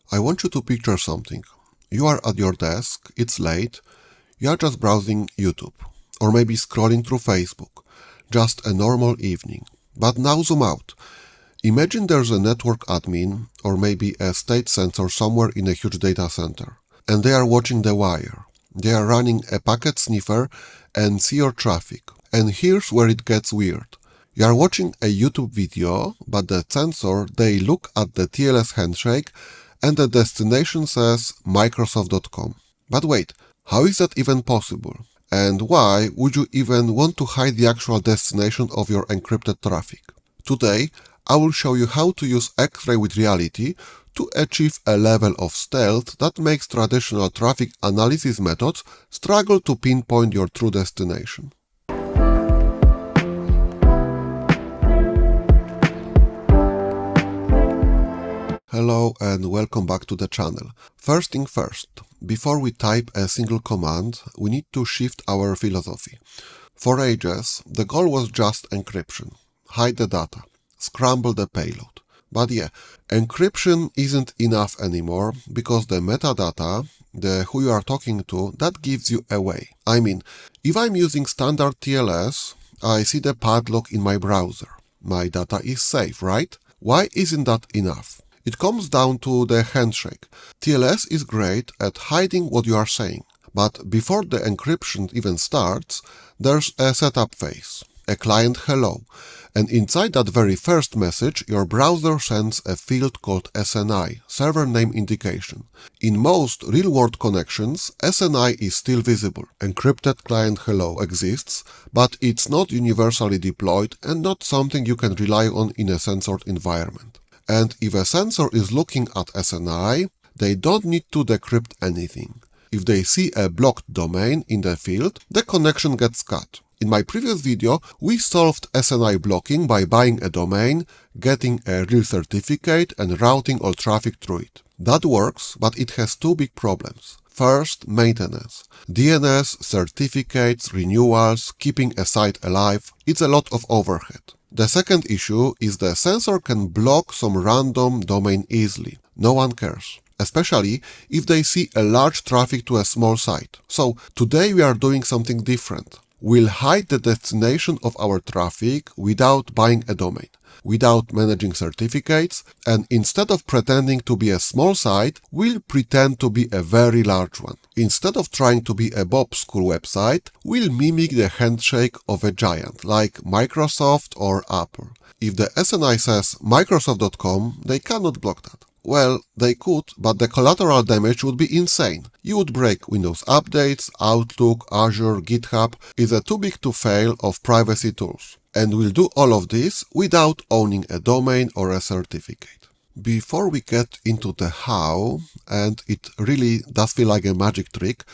I want you to picture something. You are at your desk, it's late, you are just browsing YouTube, or maybe scrolling through Facebook. Just a normal evening. But now zoom out. Imagine there's a network admin, or maybe a state sensor somewhere in a huge data center, and they are watching the wire. They are running a packet sniffer and see your traffic. And here's where it gets weird. You are watching a YouTube video, but the sensor, they look at the TLS handshake and the destination says Microsoft.com. But wait, how is that even possible? And why would you even want to hide the actual destination of your encrypted traffic? Today, I will show you how to use Xray with Reality to achieve a level of stealth that makes traditional traffic analysis methods struggle to pinpoint your true destination. Hello and welcome back to the channel. First thing first, before we type a single command, we need to shift our philosophy. For ages, the goal was just encryption. Hide the data. Scramble the payload. But yeah, encryption isn't enough anymore because the metadata, the who you are talking to, that gives you away. I mean, if I'm using standard TLS, I see the padlock in my browser. My data is safe, right? Why isn't that enough? It comes down to the handshake. TLS is great at hiding what you are saying, but before the encryption even starts, there's a setup phase, a client hello, and inside that very first message, your browser sends a field called SNI, server name indication. In most real-world connections, SNI is still visible. Encrypted client hello exists, but it's not universally deployed and not something you can rely on in a censored environment. And if a sensor is looking at SNI, they don't need to decrypt anything. If they see a blocked domain in the field, the connection gets cut. In my previous video, we solved SNI blocking by buying a domain, getting a real certificate and routing all traffic through it. That works, but it has two big problems. First, maintenance. DNS, certificates, renewals, keeping a site alive, it's a lot of overhead. The second issue is the sensor can block some random domain easily. No one cares, especially if they see a large traffic to a small site. So today we are doing something different. We'll hide the destination of our traffic without buying a domain, without managing certificates, and instead of pretending to be a small site, we'll pretend to be a very large one. Instead of trying to be a Bob School website, we'll mimic the handshake of a giant, like Microsoft or Apple. If the SNI says Microsoft.com, they cannot block that. Well, they could, but the collateral damage would be insane. You would break Windows updates, Outlook, Azure, GitHub. It's a too big to fail of privacy tools. And we'll do all of this without owning a domain or a certificate. Before we get into the how, and it really does feel like a magic trick,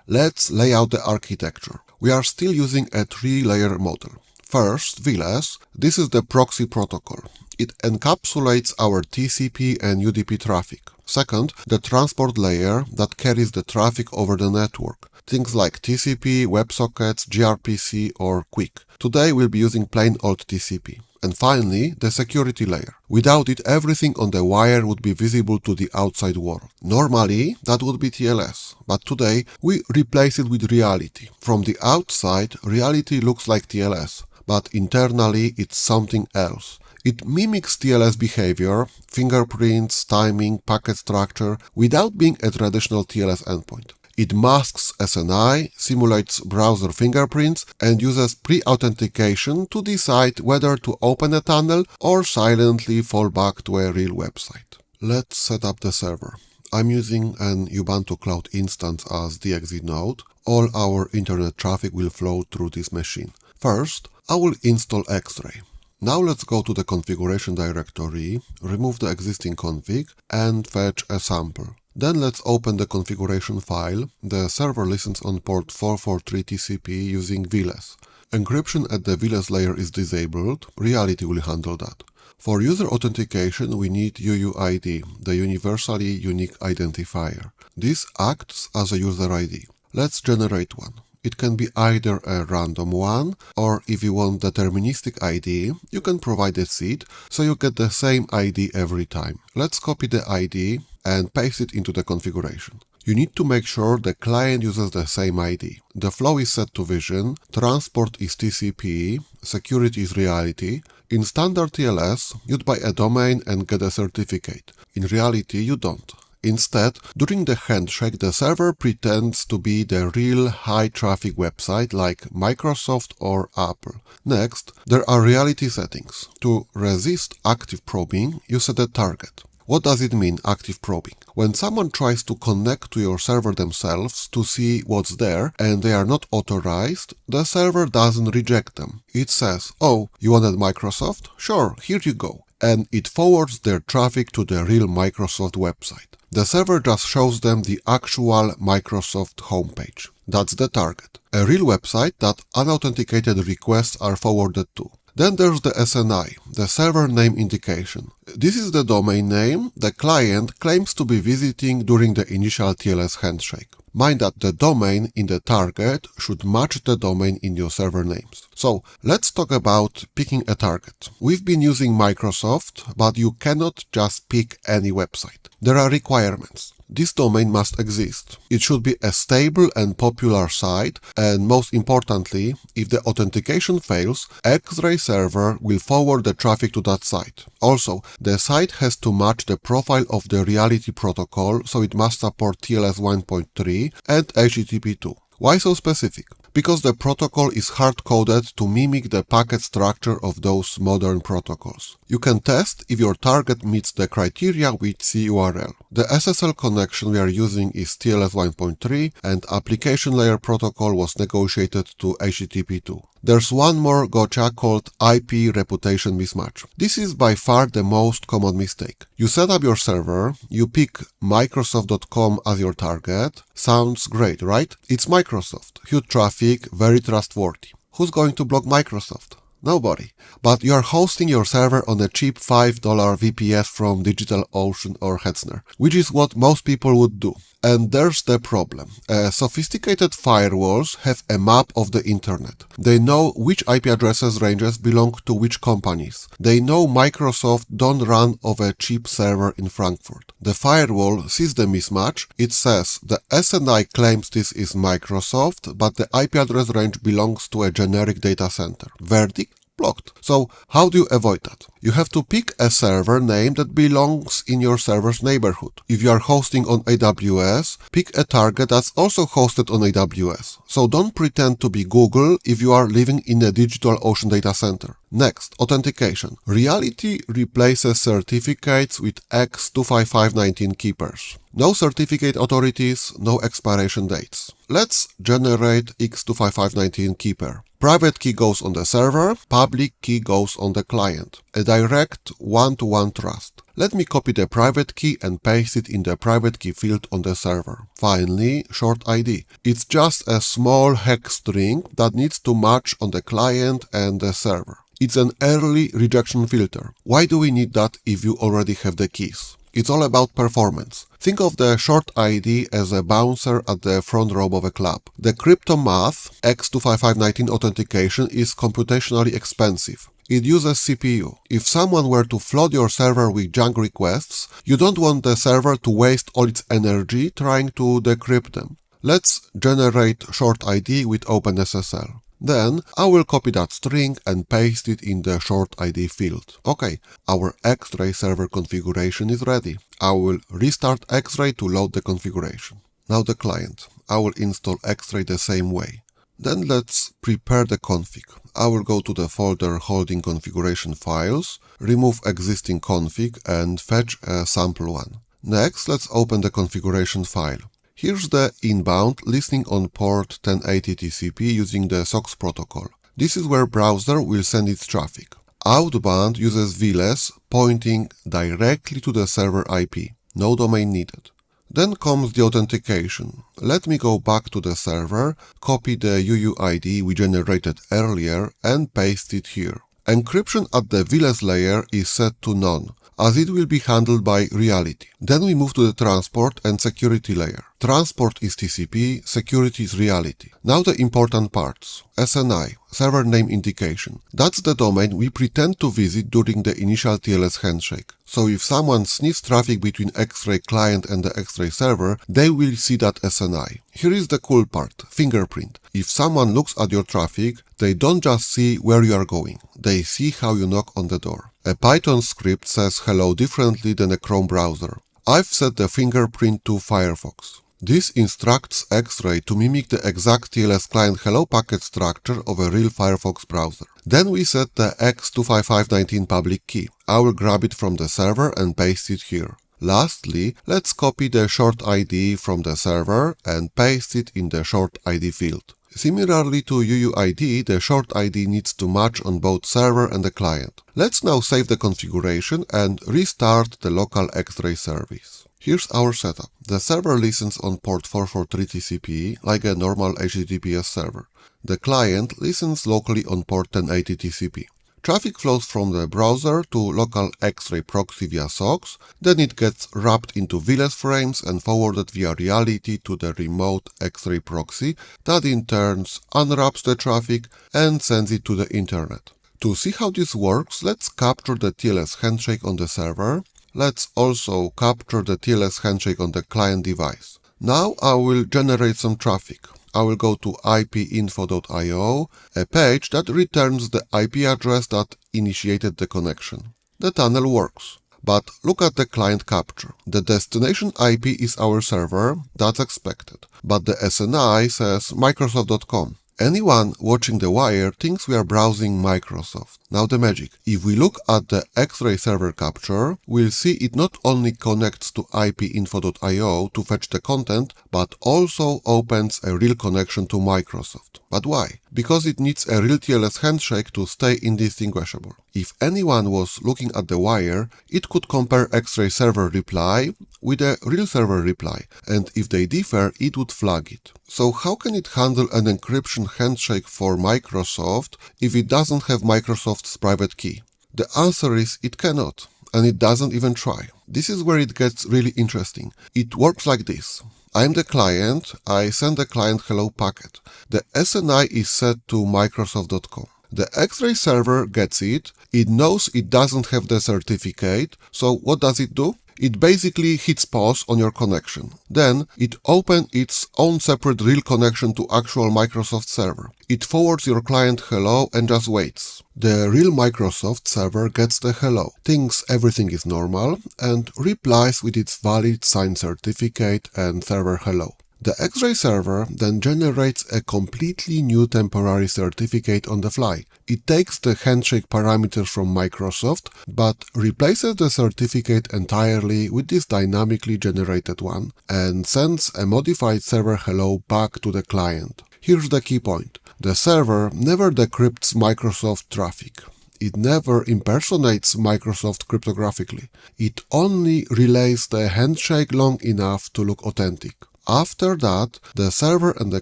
let's lay out the architecture. We are still using a 3-layer model. First, VLESS. This is the proxy protocol. It encapsulates our TCP and UDP traffic. Second, the transport layer that carries the traffic over the network. Things like TCP, WebSockets, gRPC or QUIC. Today we'll be using plain old TCP. And finally, the security layer. Without it, everything on the wire would be visible to the outside world. Normally, that would be TLS, but today we replace it with Reality. From the outside, Reality looks like TLS, but internally it's something else. It mimics TLS behavior, fingerprints, timing, packet structure, without being a traditional TLS endpoint. It masks SNI, simulates browser fingerprints, and uses pre-authentication to decide whether to open a tunnel or silently fall back to a real website. Let's set up the server. I'm using an Ubuntu Cloud instance as the exit node. All our internet traffic will flow through this machine. First, I will install Xray. Now let's go to the configuration directory, remove the existing config, and fetch a sample. Then let's open the configuration file. The server listens on port 443 TCP using VLESS. Encryption at the VLESS layer is disabled. Reality will handle that. For user authentication, we need UUID, the Universally Unique Identifier. This acts as a user ID. Let's generate one. It can be either a random one, or if you want deterministic ID, you can provide a seed, so you get the same ID every time. Let's copy the ID, and paste it into the configuration. You need to make sure the client uses the same ID. The flow is set to Vision, transport is TCP, security is reality. In standard TLS, you'd buy a domain and get a certificate. In reality, you don't. Instead, during the handshake, the server pretends to be the real high-traffic website like Microsoft or Apple. Next, there are reality settings. To resist active probing, you set a target. What does it mean, active probing? When someone tries to connect to your server themselves to see what's there and they are not authorized, the server doesn't reject them. It says, "Oh, you wanted Microsoft? Sure, here you go." And it forwards their traffic to the real Microsoft website. The server just shows them the actual Microsoft homepage. That's the target. A real website that unauthenticated requests are forwarded to. Then there's the SNI, the server name indication. This is the domain name the client claims to be visiting during the initial TLS handshake. Mind that the domain in the target should match the domain in your server names. So let's talk about picking a target. We've been using Microsoft, but you cannot just pick any website. There are requirements. This domain must exist. It should be a stable and popular site, and most importantly, if the authentication fails, Xray server will forward the traffic to that site. Also, the site has to match the profile of the reality protocol, so it must support TLS 1.3 and HTTP 2. Why so specific? Because the protocol is hard-coded to mimic the packet structure of those modern protocols. You can test if your target meets the criteria with CURL. The SSL connection we are using is TLS 1.3 and application layer protocol was negotiated to HTTP 2. There's one more gotcha called IP reputation mismatch. This is by far the most common mistake. You set up your server, you pick Microsoft.com as your target. Sounds great, right? It's Microsoft. Huge traffic, very trustworthy. Who's going to block Microsoft? Nobody. But you are hosting your server on a cheap $5 VPS from DigitalOcean or Hetzner, which is what most people would do. And there's the problem. Sophisticated firewalls have a map of the internet. They know which IP addresses ranges belong to which companies. They know Microsoft don't run of a cheap server in Frankfurt. The firewall sees the mismatch. It says the SNI claims this is Microsoft, but the IP address range belongs to a generic data center. Verdict? Blocked. So how do you avoid that? You have to pick a server name that belongs in your server's neighborhood. If you are hosting on AWS, pick a target that's also hosted on AWS. So don't pretend to be Google if you are living in a DigitalOcean data center. Next, authentication. Reality replaces certificates with X25519 keepers. No certificate authorities, no expiration dates. Let's generate X25519 keeper. Private key goes on the server, public key goes on the client. A direct one-to-one trust. Let me copy the private key and paste it in the private key field on the server. Finally, short ID. It's just a small hex string that needs to match on the client and the server. It's an early rejection filter. Why do we need that if you already have the keys? It's all about performance. Think of the short ID as a bouncer at the front row of a club. The crypto math, X25519 authentication, is computationally expensive. It uses CPU. If someone were to flood your server with junk requests, you don't want the server to waste all its energy trying to decrypt them. Let's generate short ID with OpenSSL. Then I will copy that string and paste it in the short ID field. Okay, our Xray server configuration is ready. I will restart Xray to load the configuration. Now the client. I will install Xray the same way. Then let's prepare the config. I will go to the folder holding configuration files, remove existing config and fetch a sample one. Next, let's open the configuration file. Here's the inbound listening on port 1080 TCP using the SOX protocol. This is where browser will send its traffic. Outbound uses VLESS pointing directly to the server IP. No domain needed. Then comes the authentication. Let me go back to the server, copy the UUID we generated earlier and paste it here. Encryption at the VLESS layer is set to none, as it will be handled by reality. Then we move to the transport and security layer. Transport is TCP, security is reality. Now the important parts. SNI, server name indication. That's the domain we pretend to visit during the initial TLS handshake. So if someone sniffs traffic between Xray client and the Xray server, they will see that SNI. Here is the cool part, fingerprint. If someone looks at your traffic, they don't just see where you are going, they see how you knock on the door. A Python script says hello differently than a Chrome browser. I've set the fingerprint to Firefox. This instructs Xray to mimic the exact TLS client hello packet structure of a real Firefox browser. Then we set the X25519 public key. I will grab it from the server and paste it here. Lastly, let's copy the short ID from the server and paste it in the short ID field. Similarly to UUID, the short ID needs to match on both server and the client. Let's now save the configuration and restart the local Xray service. Here's our setup. The server listens on port 443 TCP like a normal HTTPS server. The client listens locally on port 1080 TCP. Traffic flows from the browser to local Xray proxy via SOCKS, then it gets wrapped into VLESS frames and forwarded via Reality to the remote Xray proxy that in turn unwraps the traffic and sends it to the internet. To see how this works, let's capture the TLS handshake on the server. Let's also capture the TLS handshake on the client device. Now I will generate some traffic. I will go to ipinfo.io, a page that returns the IP address that initiated the connection. The tunnel works. But look at the client capture. The destination IP is our server, that's expected. But the SNI says Microsoft.com. Anyone watching the wire thinks we are browsing Microsoft. Now the magic. If we look at the Xray server capture, we'll see it not only connects to ipinfo.io to fetch the content, but also opens a real connection to Microsoft. But why? Because it needs a real TLS handshake to stay indistinguishable. If anyone was looking at the wire, it could compare Xray server reply with a real server reply, and if they differ, it would flag it. So how can it handle an encryption handshake for Microsoft if it doesn't have Microsoft's private key? The answer is it cannot, and it doesn't even try. This is where it gets really interesting. It works like this. I'm the client, I send the client hello packet. The SNI is set to Microsoft.com. The Xray server gets it, it knows it doesn't have the certificate, so what does it do? It basically hits pause on your connection. Then it opens its own separate real connection to actual Microsoft server. It forwards your client hello and just waits. The real Microsoft server gets the hello, thinks everything is normal, and replies with its valid signed certificate and server hello. The Xray server then generates a completely new temporary certificate on the fly. It takes the handshake parameters from Microsoft, but replaces the certificate entirely with this dynamically generated one, and sends a modified server hello back to the client. Here's the key point. The server never decrypts Microsoft traffic. It never impersonates Microsoft cryptographically. It only relays the handshake long enough to look authentic. After that, the server and the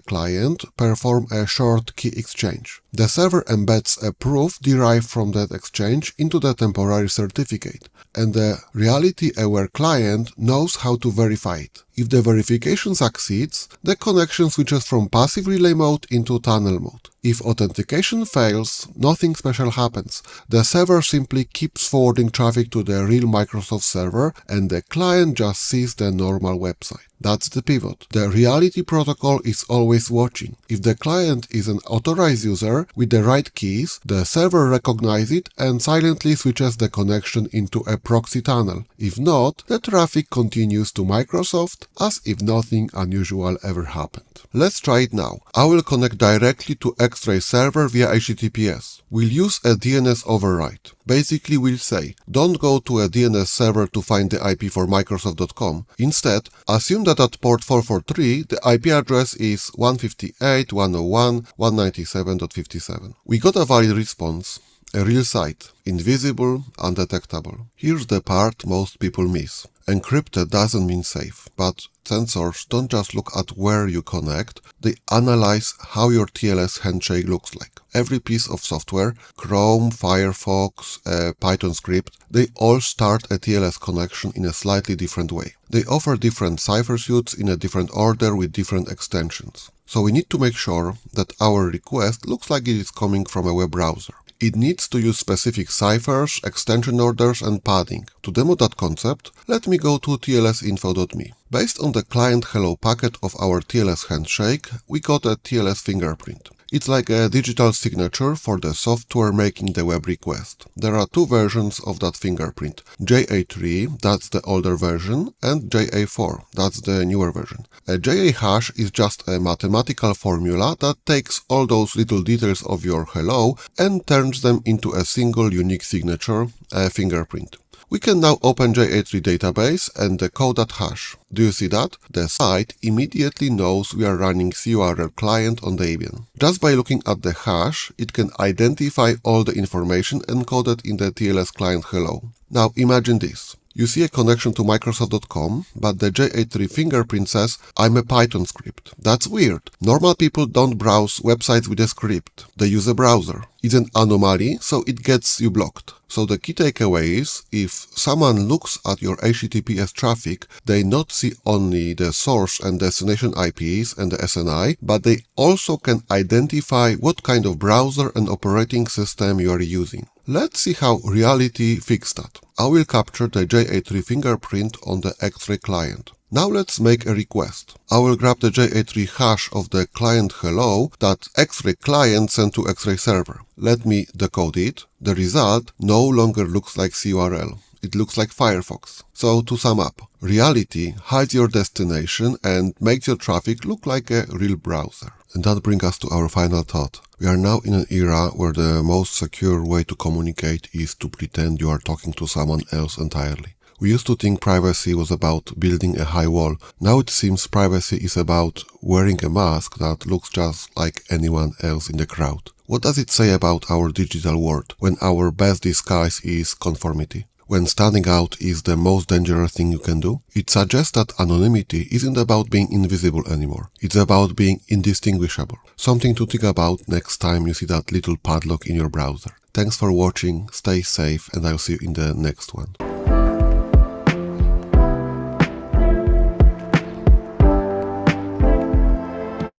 client perform a short key exchange. The server embeds a proof derived from that exchange into the temporary certificate, and the reality-aware client knows how to verify it. If the verification succeeds, the connection switches from passive relay mode into tunnel mode. If authentication fails, nothing special happens. The server simply keeps forwarding traffic to the real Microsoft server, and the client just sees the normal website. That's the pivot. The reality protocol is always watching. If the client is an authorized user with the right keys, the server recognizes it and silently switches the connection into a proxy tunnel. If not, the traffic continues to Microsoft as if nothing unusual ever happened. Let's try it now. I will connect directly to Xray server via HTTPS. We'll use a DNS override. Basically, we'll say, don't go to a DNS server to find the IP for Microsoft.com. Instead, assume that at port 443, the IP address is 158.101.197.57. We got a valid response. A real site. Invisible, undetectable. Here's the part most people miss. Encrypted doesn't mean safe, but sensors don't just look at where you connect, they analyze how your TLS handshake looks like. every piece of software, Chrome, Firefox, Python script, they all start a TLS connection in a slightly different way. They offer different cipher suites in a different order with different extensions. So we need to make sure that our request looks like it is coming from a web browser. It needs to use specific ciphers, extension orders and padding. To demo that concept, let me go to tlsinfo.me. Based on the client hello packet of our TLS handshake, we got a TLS fingerprint. It's like a digital signature for the software making the web request. There are two versions of that fingerprint. JA3, that's the older version, and JA4, that's the newer version. A JA hash is just a mathematical formula that takes all those little details of your hello and turns them into a single unique signature, a fingerprint. We can now open JA3 database and decode that hash. Do you see that? The site immediately knows we are running CURL client on Debian. Just by looking at the hash, it can identify all the information encoded in the TLS client hello. Now imagine this. You see a connection to Microsoft.com, but the JA3 fingerprint says, I'm a Python script. That's weird. Normal people don't browse websites with a script. They use a browser. It's an anomaly, so it gets you blocked. So the key takeaway is, if someone looks at your HTTPS traffic, they not see only the source and destination IPs and the SNI, but they also can identify what kind of browser and operating system you are using. Let's see how Reality fixed that. I will capture the JA3 fingerprint on the Xray client. Now let's make a request. I will grab the JA3 hash of the client hello that Xray client sent to Xray server. Let me decode it. The result no longer looks like CURL. It looks like Firefox. So to sum up, Reality hides your destination and makes your traffic look like a real browser. And that brings us to our final thought. We are now in an era where the most secure way to communicate is to pretend you are talking to someone else entirely. We used to think privacy was about building a high wall. Now it seems privacy is about wearing a mask that looks just like anyone else in the crowd. What does it say about our digital world when our best disguise is conformity? When standing out is the most dangerous thing you can do? It suggests that anonymity isn't about being invisible anymore. It's about being indistinguishable. Something to think about next time you see that little padlock in your browser. Thanks for watching, stay safe, and I'll see you in the next one.